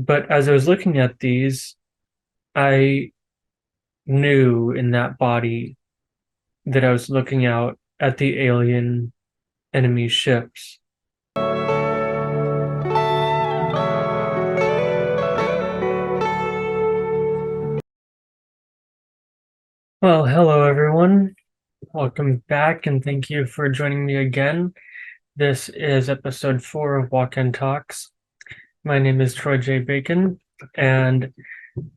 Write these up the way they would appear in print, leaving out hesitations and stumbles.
But as I was looking at these, I knew in that body that I was looking out at the alien enemy ships. Well, hello everyone. Welcome back and thank you for joining me again. This is episode 4 of Walk-In Talks. My name is Troy J. Bacon, and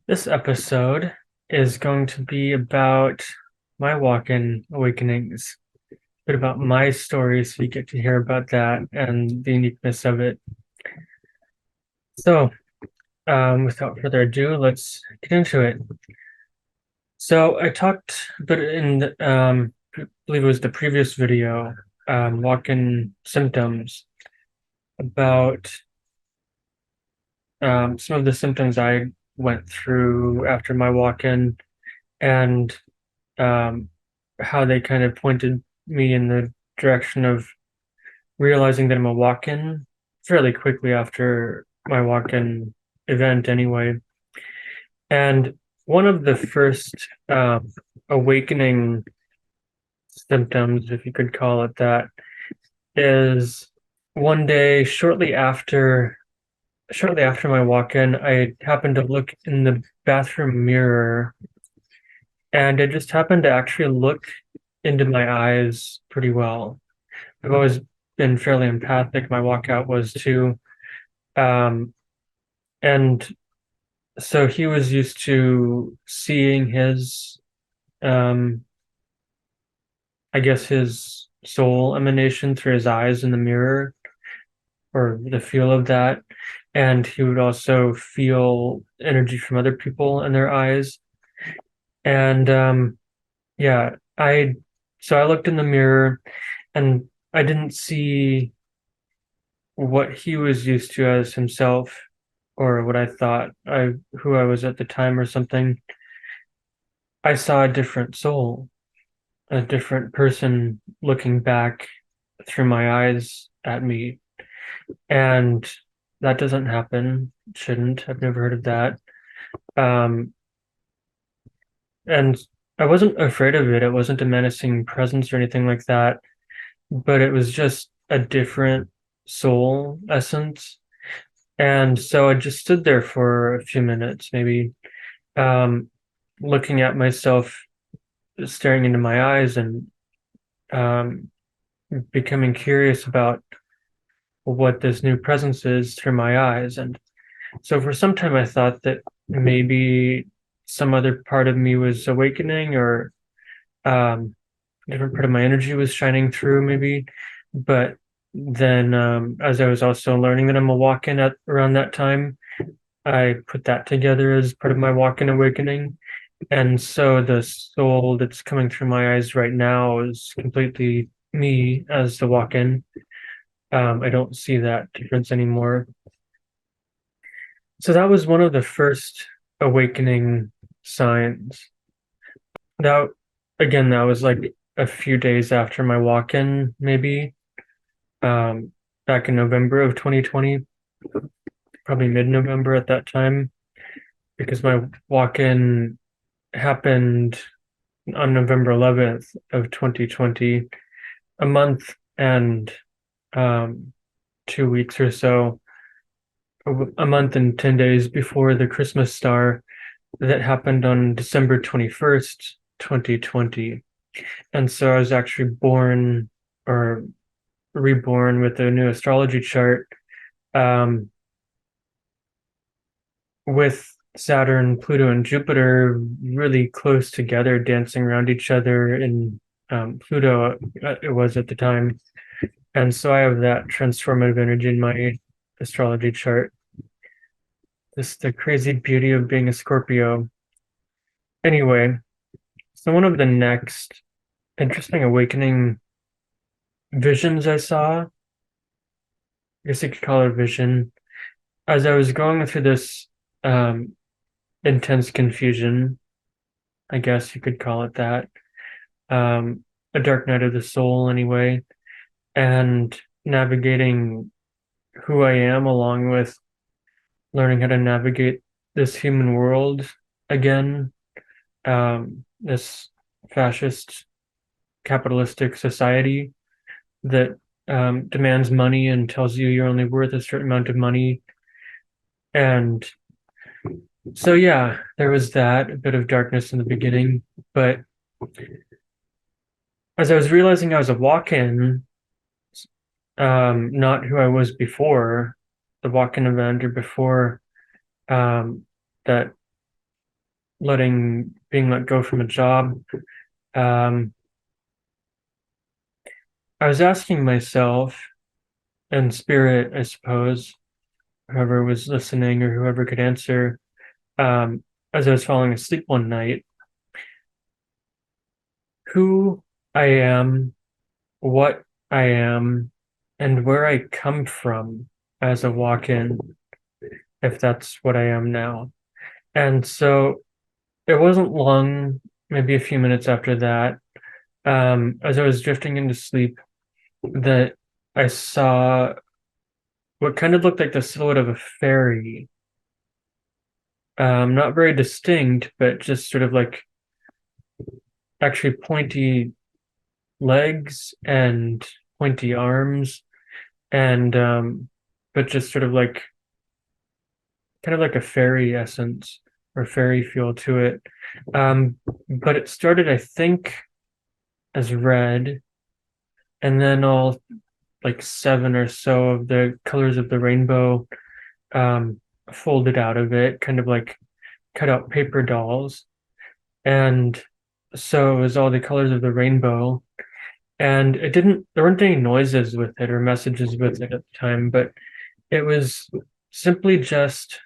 this episode is going to be about my walk-in awakenings, a bit about my story, so you get to hear about that and the uniqueness of it. So, without further ado, let's get into it. So I talked a bit in, I believe it was the previous video, walk-in symptoms, about some of the symptoms I went through after my walk-in, and um, how they kind of pointed me in the direction of realizing that I'm a walk-in fairly quickly after my walk-in event anyway. And one of the first awakening symptoms, if you could call it that, is one day shortly after my walk-in, I happened to look in the bathroom mirror, and I just happened to actually look into my eyes pretty well. I've always been fairly empathic. My walkout was too. Um, and so he was used to seeing his, um, I guess, his soul emanation through his eyes in the mirror, or the feel of that. And he would also feel energy from other people in their eyes. And yeah, I looked in the mirror and I didn't see what he was used to as himself, or what I thought who I was at the time or something. I saw a different soul, a different person looking back through my eyes at me. And that doesn't happen. Shouldn't. I've never heard of that. Um, and I wasn't afraid of it. It wasn't a menacing presence or anything like that, but it was just a different soul essence. And so I just stood there for a few minutes, maybe, um, looking at myself, staring into my eyes, and um, becoming curious about what this new presence is through my eyes. And so for some time, I thought that maybe some other part of me was awakening, or a different part of my energy was shining through, maybe. But then, as I was also learning that I'm a walk-in at around that time, I put that together as part of my walk-in awakening. And so the soul that's coming through my eyes right now is completely me as the walk-in. I don't see that difference anymore. So that was one of the first awakening signs. That that was like a few days after my walk-in, maybe, um, back in November of 2020, probably mid-November at that time, because my walk-in happened on November 11th of 2020, a month and um, 2 weeks or so, a month and 10 days before the Christmas star that happened on December 21st, 2020. And so I was actually born, or reborn, with a new astrology chart, um, with Saturn, Pluto, and Jupiter really close together, dancing around each other in Pluto, it was at the time. And so I have that transformative energy in my astrology chart. This the crazy beauty of being a Scorpio. Anyway, so one of the next interesting awakening visions I saw, I guess you could call it a vision, as I was going through this um, intense confusion, I guess you could call it that, um, a dark night of the soul anyway, and navigating who I am along with learning how to navigate this human world again, this fascist capitalistic society that demands money and tells you you're only worth a certain amount of money. And so, yeah, there was that, a bit of darkness in the beginning. But as I was realizing I was a walk-in, not who I was before the walk-in event or before that being let go from a job, um, I was asking myself, and spirit, I suppose, whoever was listening or whoever could answer, as I was falling asleep one night, who I am, what I am, and where I come from as a walk-in, if that's what I am now. And so it wasn't long, maybe a few minutes after that, as I was drifting into sleep, that I saw what kind of looked like the silhouette of a fairy. Not very distinct, but just sort of like actually pointy legs and pointy arms, and but just sort of like kind of like a fairy essence or fairy feel to it. But it started, I think, as red, and then all like seven or so of the colors of the rainbow um, folded out of it, kind of like cut out paper dolls. And so it was all the colors of the rainbow. And there weren't any noises with it or messages with it at the time, but it was simply just,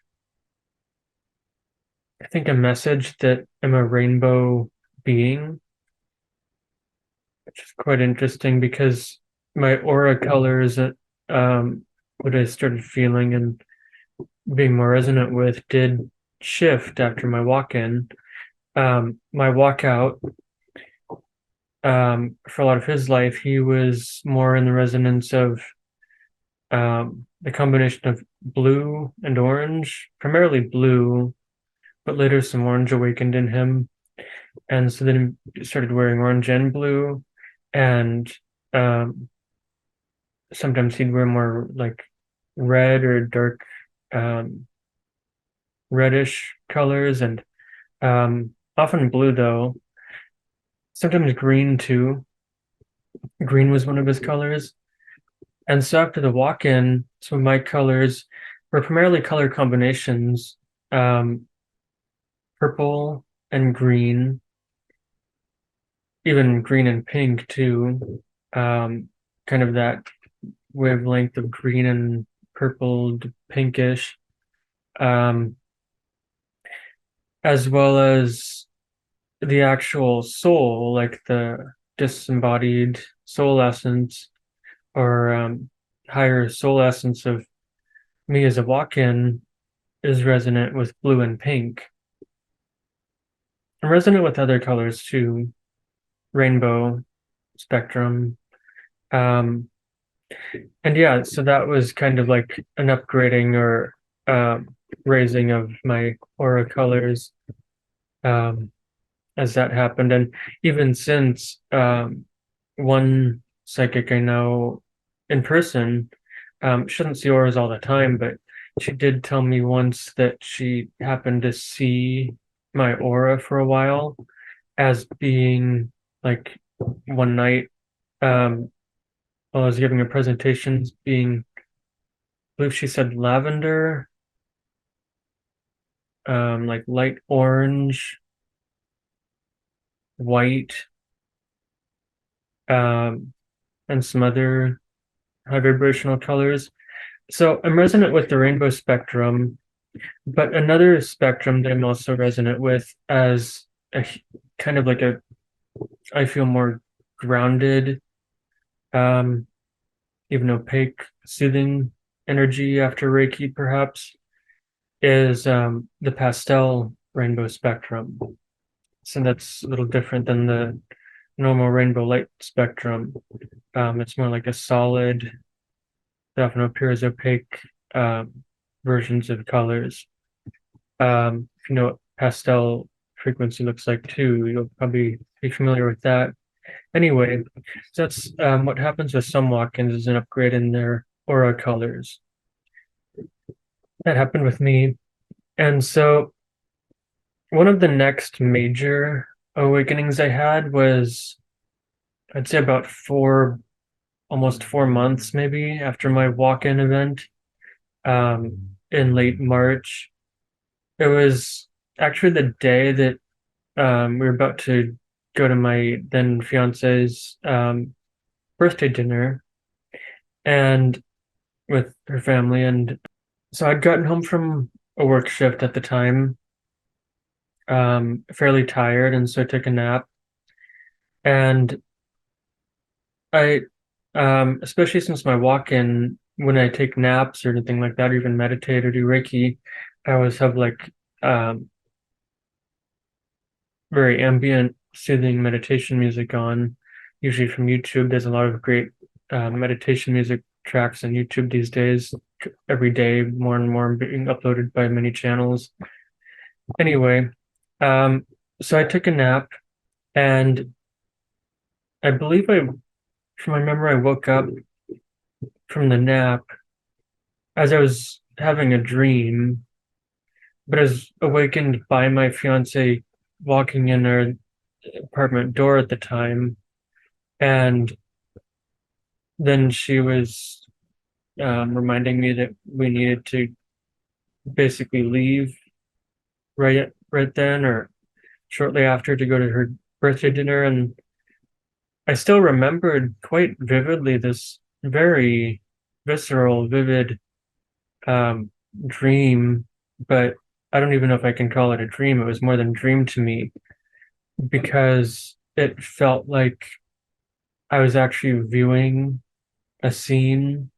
I think, a message that I'm a rainbow being, which is quite interesting because my aura colors, what I started feeling and being more resonant with, did shift after my walk-in. My walkout, for a lot of his life, he was more in the resonance of the combination of blue and orange, primarily blue, but later some orange awakened in him. And so then he started wearing orange and blue. And um, sometimes he'd wear more like red or dark um, reddish colors, and often blue, though. Sometimes green, too. Green was one of his colors. And so after the walk-in, some of my colors were primarily color combinations, um, purple and green, even green and pink too. Kind of that wavelength of green and purple to pinkish, um, as well as the actual soul, like the disembodied soul essence or higher soul essence of me as a walk-in is resonant with blue and pink. I'm resonant with other colors too, rainbow, spectrum. Um, and yeah, so that was kind of like an upgrading or raising of my aura colors um, as that happened. And even since one psychic I know in person, she doesn't see auras all the time, but she did tell me once that she happened to see my aura for a while as being like one night while I was giving a presentation being, I believe she said lavender, like light orange, white, um, and some other high vibrational colors. So I'm resonant with the rainbow spectrum, but another spectrum that I'm also resonant with as a kind of like I feel more grounded, um, even opaque, soothing energy after Reiki, perhaps, is the pastel rainbow spectrum. So that's a little different than the normal rainbow light spectrum. It's more like a solid, that often appears opaque, um, versions of colors. If you know what pastel frequency looks like too, you'll probably be familiar with that. Anyway, so that's what happens with some walk-ins is an upgrade in their aura colors. That happened with me. And so one of the next major awakenings I had was, I'd say about almost 4 months maybe after my walk-in event in late March. It was actually the day that we were about to go to my then fiance's birthday dinner and with her family. And so I'd gotten home from a work shift at the time, fairly tired, and so I took a nap. And I, especially since my walk-in, when I take naps or anything like that, or even meditate or do Reiki, I always have like very ambient, soothing meditation music on, usually from YouTube. There's a lot of great meditation music tracks on YouTube these days. Every day, more and more being uploaded by many channels. Anyway, so I took a nap, and I believe from my memory, I woke up from the nap as I was having a dream, but I was awakened by my fiance walking in our apartment door at the time, and then she was reminding me that we needed to basically leave right then or shortly after to go to her birthday dinner. And I still remembered quite vividly this very visceral, vivid um, dream, but I don't even know if I can call it a dream. It was more than a dream to me because it felt like I was actually viewing a scene,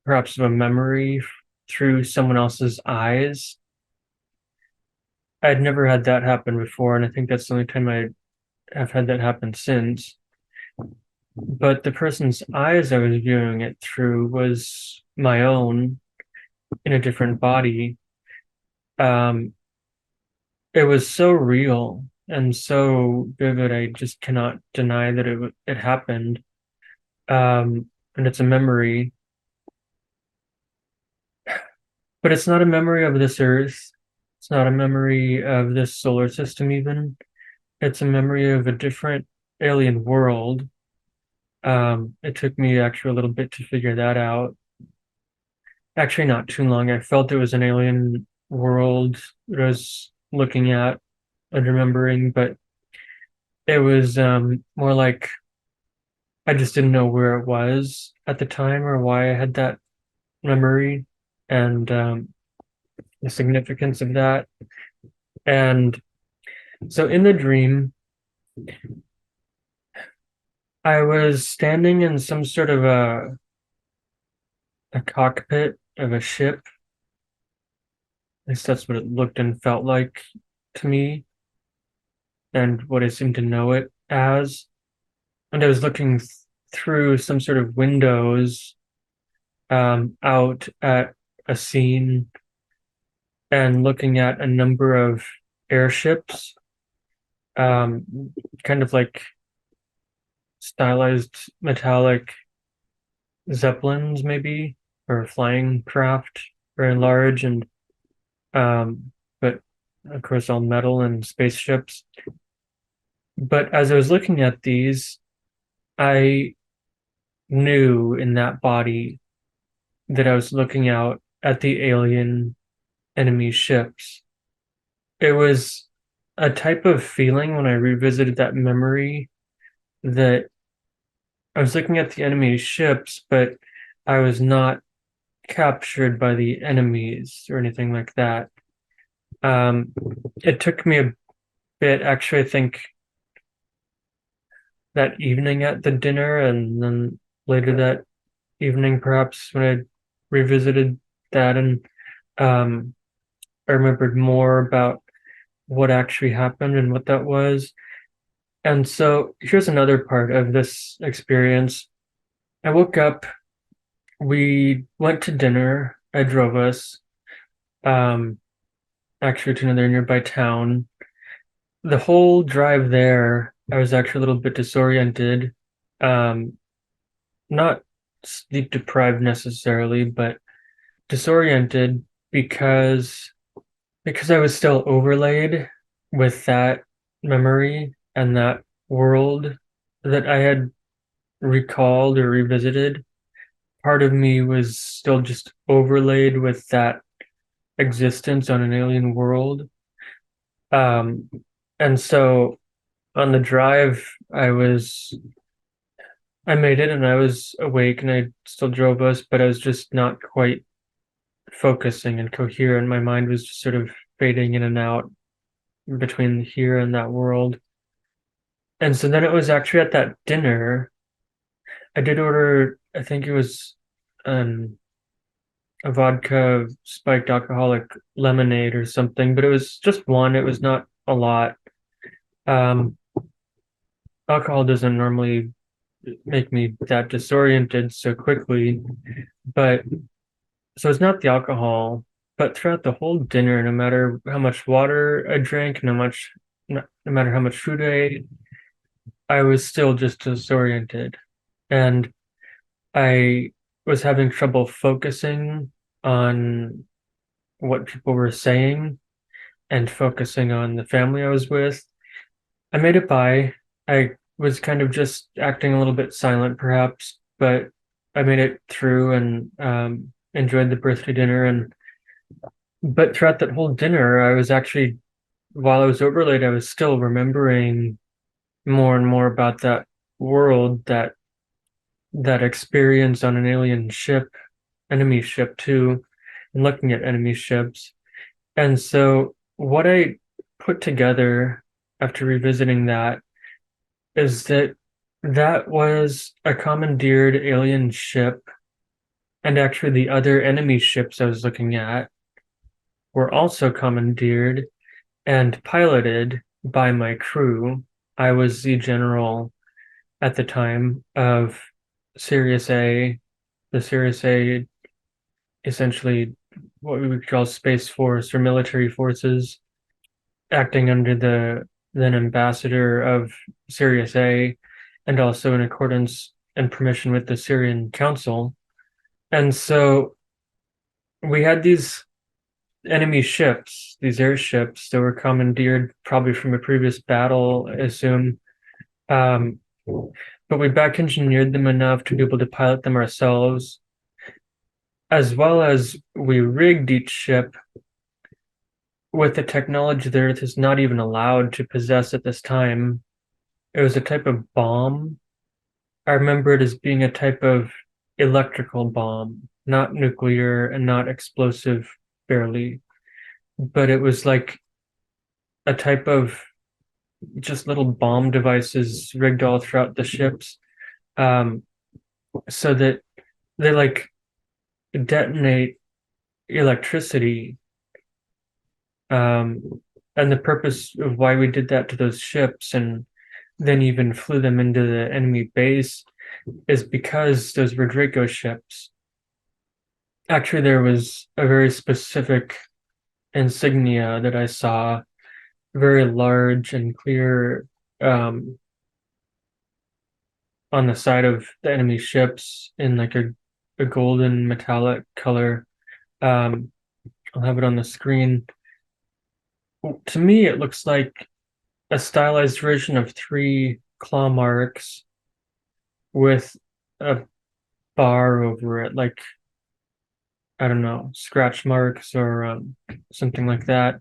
perhaps of a memory through someone else's eyes. I'd never had that happen before, and I think that's the only time I have had that happen since. But the person's eyes I was viewing it through was my own in a different body. Um, it was so real and so vivid. I just cannot deny that it happened. And it's a memory, but it's not a memory of this earth. It's not a memory of this solar system, even. It's a memory of a different alien world. It took me actually a little bit to figure that out. Actually, not too long. I felt it was an alien world that I was looking at and remembering, but it was more like I just didn't know where it was at the time or why I had that memory and the significance of that. And so in the dream, I was standing in some sort of a cockpit of a ship. At least that's what it looked and felt like to me, and what I seemed to know it as. And I was looking through some sort of windows out at a scene and looking at a number of airships, kind of like stylized metallic zeppelins, maybe, or flying craft, very large and but of course all metal and spaceships. But as I was looking at these, I knew in that body that I was looking out at the alien enemy ships. It was a type of feeling when I revisited that memory that I was looking at the enemy ships, but I was not captured by the enemies or anything like that. Um, it took me a bit, actually, I think that evening at the dinner, and then later that evening, perhaps when I revisited that, and um, I remembered more about what actually happened and what that was. And so here's another part of this experience. I woke up, we went to dinner, I drove us um, actually to another nearby town. The whole drive there, I was actually a little bit disoriented. Um, not sleep deprived necessarily, but disoriented because I was still overlaid with that memory and that world that I had recalled or revisited. Part of me was still just overlaid with that existence on an alien world. Um, and so on the drive, I made it and I was awake and I still drove us, but I was just not quite focusing and coherent. My mind was just sort of fading in and out between here and that world. And so then it was actually at that dinner, I did order, I think it was um, a vodka spiked alcoholic lemonade or something, but it was just one. It was not a lot. Um, Alcohol doesn't normally make me that disoriented so quickly, but so it's not the alcohol, but throughout the whole dinner, no matter how much water I drank, no matter how much food I ate, I was still just disoriented. And I was having trouble focusing on what people were saying and focusing on the family I was with. I made it by. I was kind of just acting a little bit silent, perhaps, but I made it through and enjoyed the birthday dinner. And but throughout that whole dinner, I was actually, while I was overlaid, I was still remembering more and more about that world, that experience on an alien ship, enemy ship too, and looking at enemy ships. And so what I put together after revisiting that is that that was a commandeered alien ship, and actually the other enemy ships I was looking at were also commandeered and piloted by my crew. I was the general at the time of Sirius A, the Sirius A, essentially what we would call Space Force or military forces, acting under the then ambassador of Sirius A, and also in accordance and permission with the Syrian Council. And so we had these enemy ships, these airships that were commandeered probably from a previous battle, I assume. Um, but we back engineered them enough to be able to pilot them ourselves, as well as we rigged each ship with the technology the Earth is not even allowed to possess at this time. It was a type of bomb. I remember it as being a type of electrical bomb, not nuclear and not explosive, barely, but it was like a type of just little bomb devices rigged all throughout the ships, um, so that they like detonate electricity. Um, and the purpose of why we did that to those ships and then even flew them into the enemy base is because those were Draco ships. Actually, there was a very specific insignia that I saw, very large and clear, um, on the side of the enemy ships in like a golden metallic color. Um, I'll have it on the screen. To me, it looks like a stylized version of three claw marks with a bar over it, like, I don't know, scratch marks or something like that,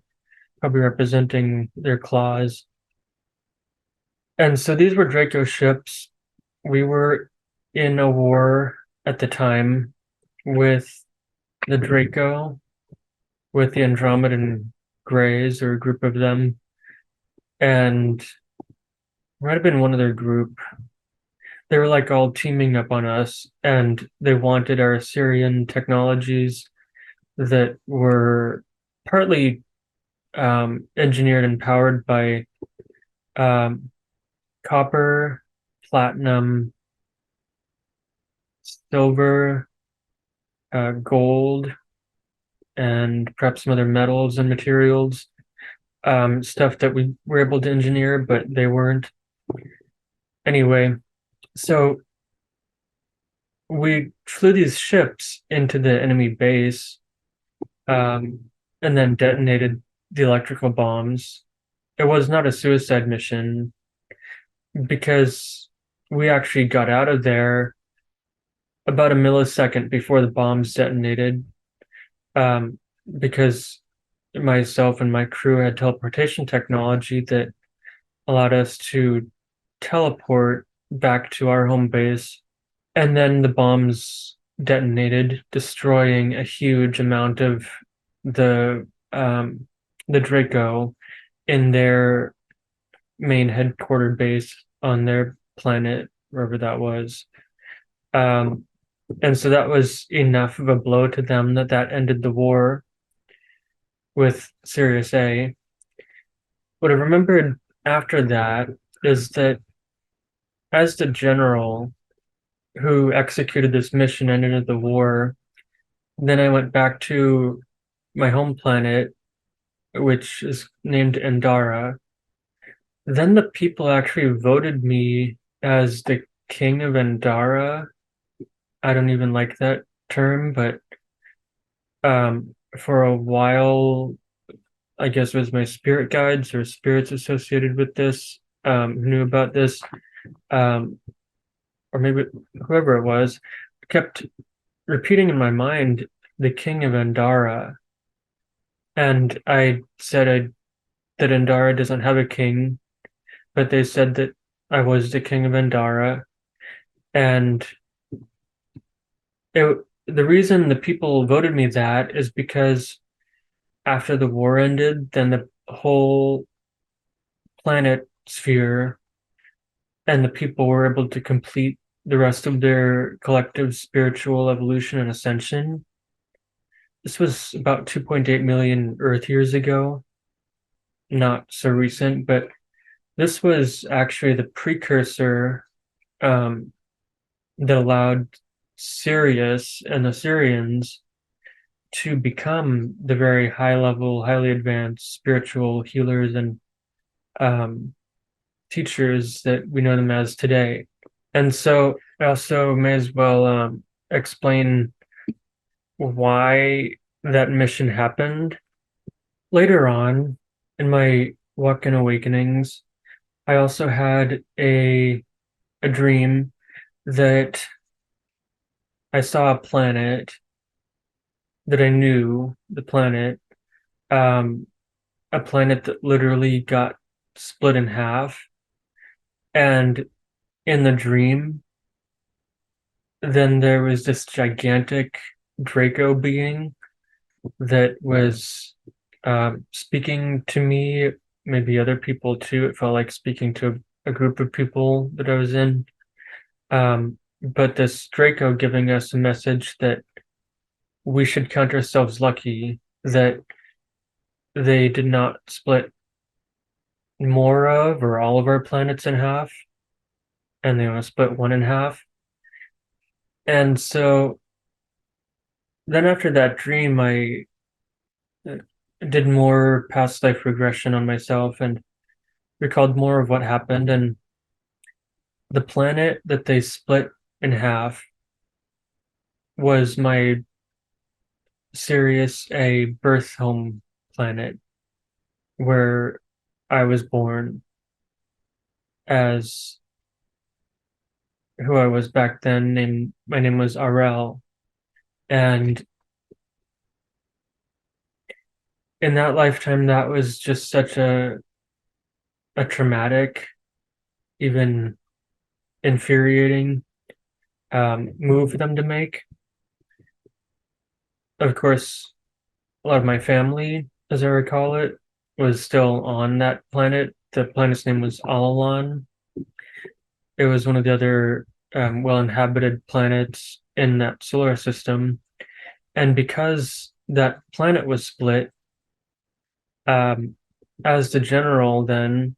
probably representing their claws. And so these were Draco ships. We were in a war at the time with the Draco, with the Andromedan Greys, or a group of them, and might have been one other group. They were like all teaming up on us, and they wanted our Syrian technologies that were partly engineered and powered by um, copper, platinum, silver, gold. and perhaps some other metals and materials, stuff that we were able to engineer, but they weren't. Anyway, so we flew these ships into the enemy base, um, and then detonated the electrical bombs. It was not a suicide mission because we actually got out of there about a millisecond before the bombs detonated, um, because myself and my crew had teleportation technology that allowed us to teleport back to our home base. And then the bombs detonated, destroying a huge amount of the um, the Draco in their main headquarter base on their planet, wherever that was. Um, and so that was enough of a blow to them that ended the war with Sirius A. What I remembered after that is that as the general who executed this mission and ended the war, then I went back to my home planet, which is named Endara. Then the people actually voted me as the king of Endara. I don't even like that term, but for a while, I guess it was my spirit guides or spirits associated with this, who knew about this, um, or maybe whoever it was, kept repeating in my mind the king of Endara. And I said that Endara doesn't have a king, but they said that I was the king of Endara. And the reason the people voted me that is because after the war ended, then the whole planet sphere and the people were able to complete the rest of their collective spiritual evolution and ascension. This was about 2.8 million Earth years ago, not so recent, but this was actually the precursor, um, that allowed Sirius and the Syrians to become the very high level, highly advanced spiritual healers and um, teachers that we know them as today. And so I also may as well explain why that mission happened. Later on in my walk in awakenings, I also had a dream that I saw a planet that I knew, the planet, um, a planet that literally got split in half. And in the dream, then there was this gigantic Draco being that was speaking to me, maybe other people too. It felt like speaking to a group of people that I was in. But this Draco giving us a message that we should count ourselves lucky that they did not split more of or all of our planets in half, and they only split one in half. And so then after that dream, I did more past life regression on myself and recalled more of what happened. And the planet that they split in half was my Sirius A birth home planet where I was born as who I was back then. My name was Arel. And in that lifetime, that was just such a traumatic, even infuriating move for them to make. Of course, a lot of my family, as I recall it, was still on that planet. The planet's name was Alalan. It was one of the other well-inhabited planets in that solar system. And because that planet was split, um, as the general, then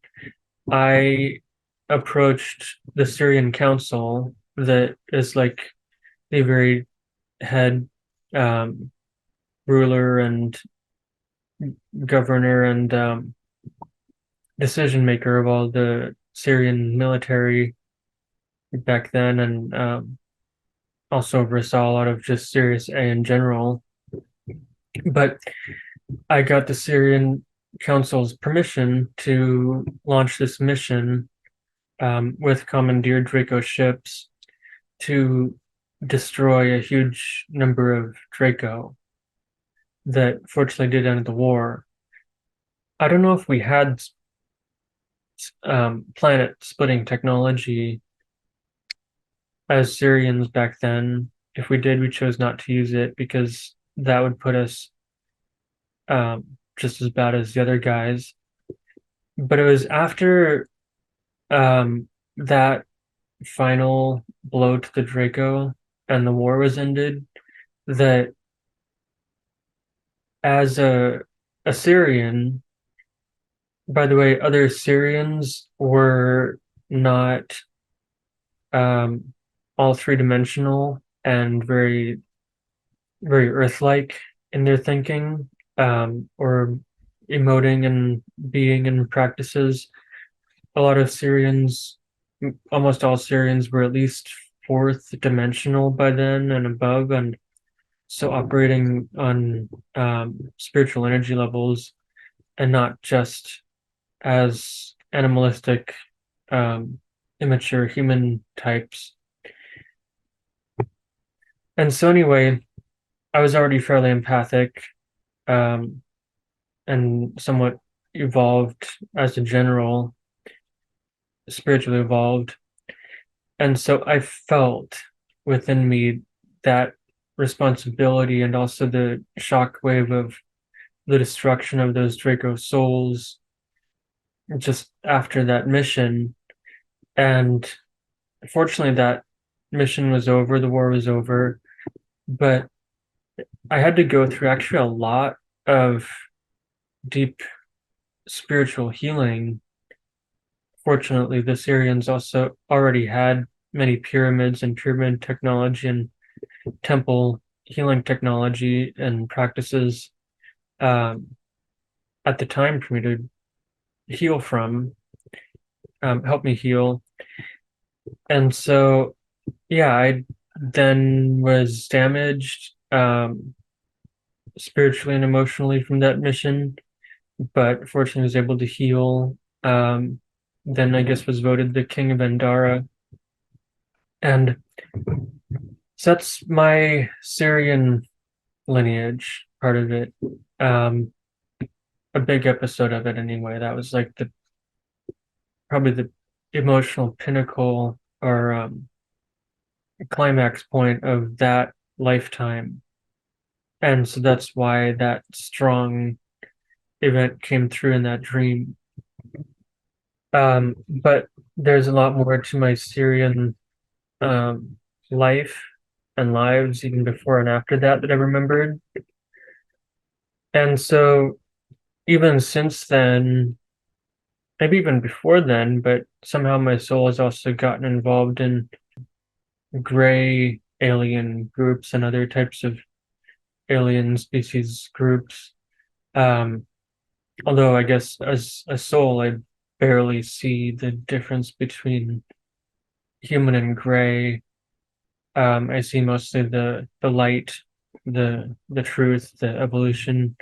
I approached the Syrian Council, that is like the very head, um, ruler and governor and decision maker of all the Syrian military back then, and also oversaw a lot of just Sirius A in general. But I got the Syrian Council's permission to launch this mission with commandeered Draco ships to destroy a huge number of Draco that fortunately did end the war. I don't know if we had planet splitting technology as Syrians back then. If we did, we chose not to use it because that would put us just as bad as the other guys. But it was after that final blow to the Draco and the war was ended that as a Syrian, by the way, other Syrians were not all three-dimensional and very, very Earth-like in their thinking or emoting and being and practices. A lot of Syrians, almost all Syrians, were at least fourth dimensional by then and above, and so operating on spiritual energy levels and not just as animalistic, immature human types. And so, anyway, I was already fairly empathic and somewhat evolved as a general, spiritually evolved. And so I felt within me that responsibility and also the shockwave of the destruction of those Draco souls just after that mission. And fortunately, that mission was over, the war was over, but I had to go through actually a lot of deep spiritual healing. Fortunately, the Syrians also already had many pyramids and pyramid technology and temple healing technology and practices at the time for me to heal from, help me heal. And so, yeah, I then was damaged spiritually and emotionally from that mission, but fortunately was able to heal. Then I guess was voted the king of Andara. And so that's my Syrian lineage, part of it. A big episode of it anyway. That was like the probably the emotional pinnacle or climax point of that lifetime. And so that's why that strong event came through in that dream. But there's a lot more to my Syrian life and lives, even before and after that I remembered. And so even since then, maybe even before then, but somehow my soul has also gotten involved in gray alien groups and other types of alien species groups. Although I guess as a soul, I barely see the difference between human and gray. I see mostly the light, the truth, the evolution,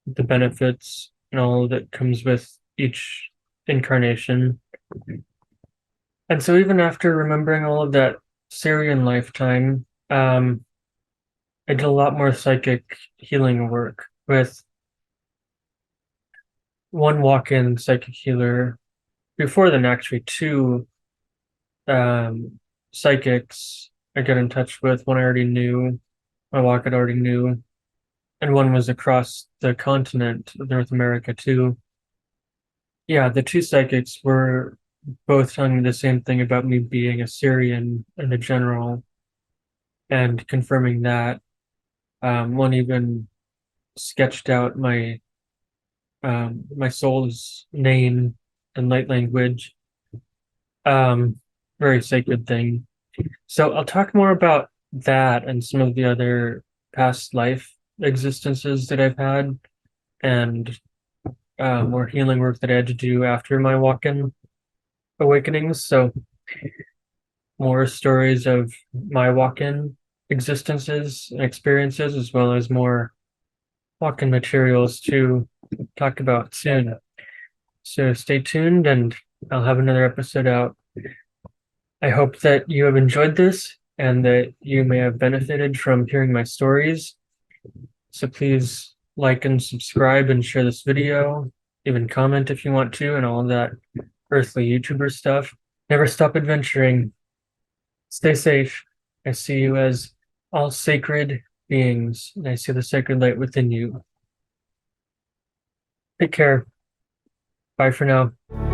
the benefits, and all that comes with each incarnation. And so even after remembering all of that Syrian lifetime, I did a lot more psychic healing work with one walk-in psychic healer. Before then, actually, two psychics I got in touch with. One I already knew, my walk I already knew, and one was across the continent of North America too. Yeah, the two psychics were both telling me the same thing about me being a Syrian and a general, and confirming that. One even sketched out my soul's name in light language. Very sacred thing. So I'll talk more about that and some of the other past life existences that I've had, and more healing work that I had to do after my walk-in awakenings. So more stories of my walk-in existences and experiences, as well as more walk-in materials to talk about soon. So stay tuned, and I'll have another episode out. I hope that you have enjoyed this and that you may have benefited from hearing my stories. So please like and subscribe and share this video, even comment if you want to, and all that earthly YouTuber stuff. Never stop adventuring. Stay safe. I see you as all sacred beings, and I see the sacred light within you. Take care. Bye for now.